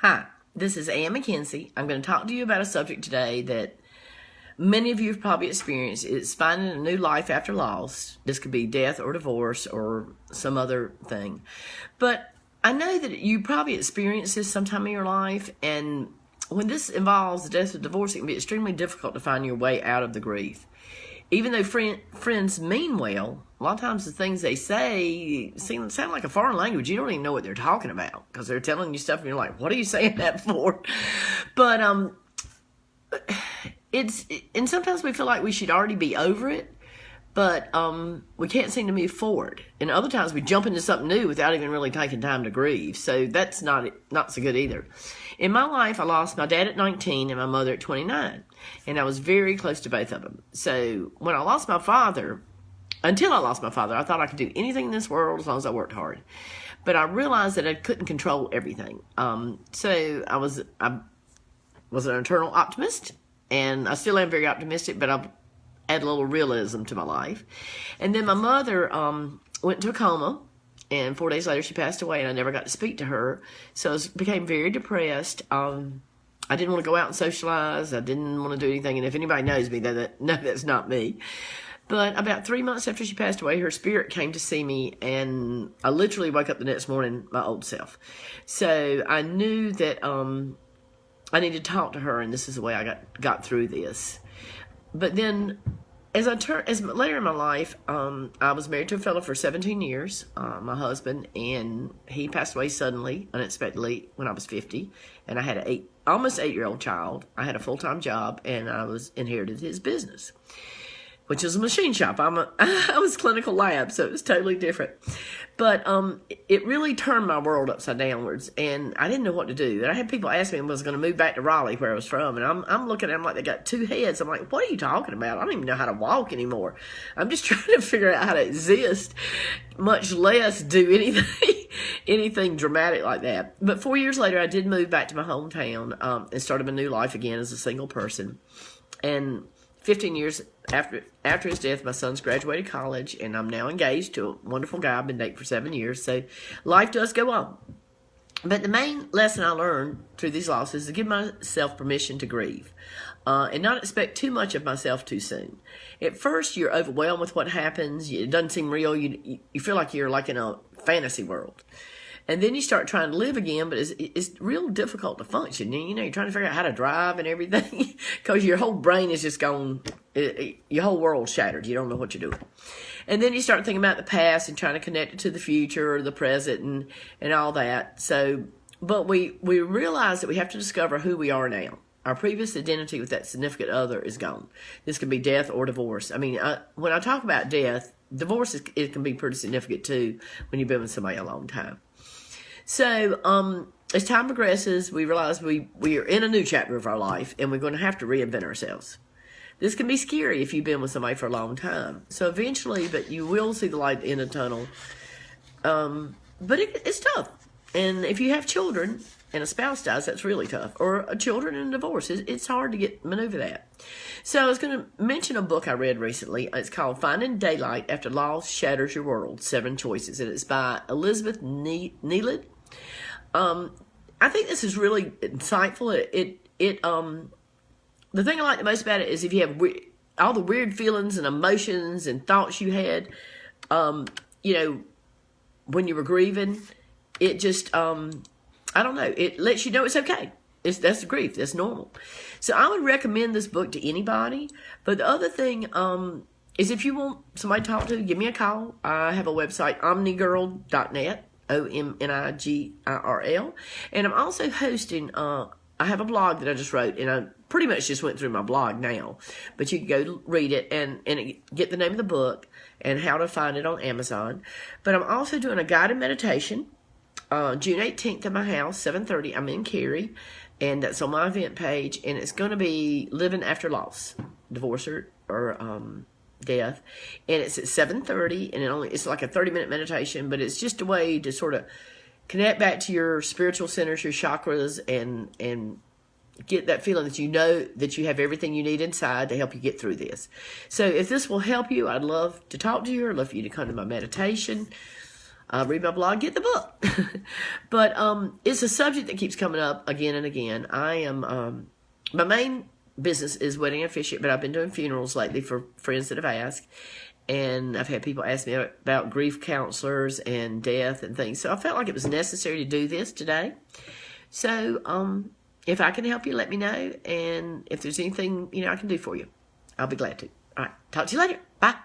Hi, this is Ann McKenzie. I'm going to talk to you about a subject today that many of you have probably experienced. It's finding a new life after loss. This could be death or divorce or some other thing. But I know that you probably experienced this sometime in your life, and when this involves death or divorce, it can be extremely difficult to find your way out of the grief. Even though friends mean well, a lot of times the things they say sound like a foreign language. You don't even know what they're talking about because they're telling you stuff and you're like, what are you saying that for? But and sometimes we feel like we should already be over it, but we can't seem to move forward. And other times we jump into something new without even really taking time to grieve. So that's not so good either. In my life, I lost my dad at 19 and my mother at 29. And I was very close to both of them. So when I lost my father, until I lost my father, I thought I could do anything in this world as long as I worked hard. But I realized that I couldn't control everything. So I was an eternal optimist, and I still am very optimistic, but I've added a little realism to my life. And then my mother went into a coma, and 4 days later she passed away, and I never got to speak to her. So I became very depressed. I didn't want to go out and socialize. I didn't want to do anything. And if anybody knows me, that's not me. But about 3 months after she passed away, her spirit came to see me, and I literally woke up the next morning my old self. So I knew that I needed to talk to her, and this is the way I got through this. But then, as later in my life, I was married to a fellow for 17 years, my husband, and he passed away suddenly, unexpectedly, when I was 50, and I had an almost 8-year-old child. I had a full-time job, and I inherited his business, which is a machine shop. I was clinical lab, so it was totally different. But it really turned my world upside downwards, and I didn't know what to do. And I had people ask me if I was going to move back to Raleigh, where I was from, and I'm looking at them like they got two heads. I'm like, what are you talking about? I don't even know how to walk anymore. I'm just trying to figure out how to exist, much less do anything dramatic like that. But 4 years later, I did move back to my hometown and started a new life again as a single person. And 15 years after his death, my son's graduated college, and I'm now engaged to a wonderful guy I've been dating for 7 years. So life does go on. But the main lesson I learned through these losses is to give myself permission to grieve and not expect too much of myself too soon. At first, you're overwhelmed with what happens. It doesn't seem real. You feel like you're like in a fantasy world. And then you start trying to live again, but it's real difficult to function. And, you're trying to figure out how to drive and everything because your whole brain is just gone, your whole world's shattered. You don't know what you're doing. And then you start thinking about the past and trying to connect it to the future or the present and all that. So, but we realize that we have to discover who we are now. Our previous identity with that significant other is gone. This can be death or divorce. I mean, when I talk about death, divorce it can be pretty significant too when you've been with somebody a long time. So, as time progresses, we realize we are in a new chapter of our life, and we're going to have to reinvent ourselves. This can be scary if you've been with somebody for a long time. So eventually, but you will see the light in the tunnel. But it's tough. And if you have children and a spouse dies, that's really tough. Or children and a divorce, it's hard to maneuver that. So I was going to mention a book I read recently. It's called Finding Daylight After Loss Shatters Your World, 7 Choices. And it's by Elizabeth Neilad. I think this is really insightful. The thing I like the most about it is if you have all the weird feelings and emotions and thoughts you had, when you were grieving, it just, I don't know, it lets you know it's okay. That's grief. That's normal. So I would recommend this book to anybody. But the other thing is if you want somebody to talk to, give me a call. I have a website, omnigirl.net, OMNIGIRL. And I'm also hosting, I have a blog that I just wrote, and I pretty much just went through my blog now. But you can go read it and get the name of the book and how to find it on Amazon. But I'm also doing a guided meditation June 18th at my house, 7:30. I'm in Cary, and that's on my event page. And it's going to be living after loss, divorce or death. And it's at 7:30, and it's like a 30-minute meditation, but it's just a way to sort of connect back to your spiritual centers, your chakras, and get that feeling that you know that you have everything you need inside to help you get through this. So if this will help you, I'd love to talk to you. I'd love for you to come to my meditation. read my blog, get the book. But it's a subject that keeps coming up again and again. I am, my main business is wedding officiant, but I've been doing funerals lately for friends that have asked. And I've had people ask me about grief counselors and death and things. So I felt like it was necessary to do this today. So if I can help you, let me know. And if there's anything, I can do for you, I'll be glad to. All right. Talk to you later. Bye.